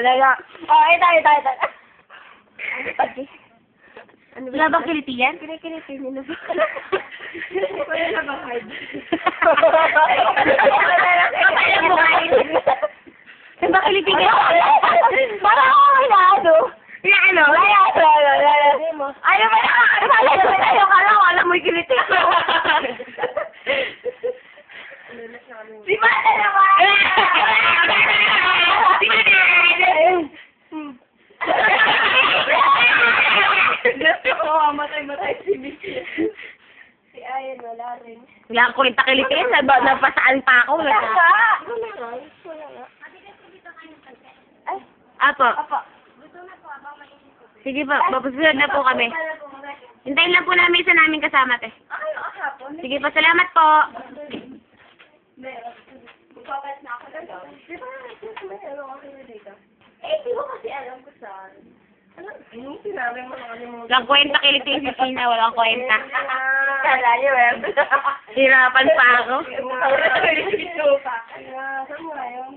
talaga. Oh, ito. Ano Wala bang kiliti yan? Kinikiliti niyo na ba? Wala na bang hide? Saan ba kiliti ka? Parang ako kailanado. Ano? Ayaw ba na? Alam mo yung kiliti. Si Mata naman! Si Mata! Gusto ko mamatay si Vicky. Si Ayan, wala rin. Wala akong kwenta kiliti yan. Napasaan pa ako. Wala nga. Ay, Apo. apa. Sige po, papasunod na po kami. Hintayin lang po namin isa namin kasama, te. Ay, hapon. Sige po, salamat po. Magpapalit na ako na doon. Di ba, may ano ako na dito? Eh, di ko kasi alam ko saan. Ano, sinabi mo na kalimutan. Walang kwenta kiliti si Sina, walang kwenta. Kala niyo, eh. Hirapan pa ako. Saan mo ngayon?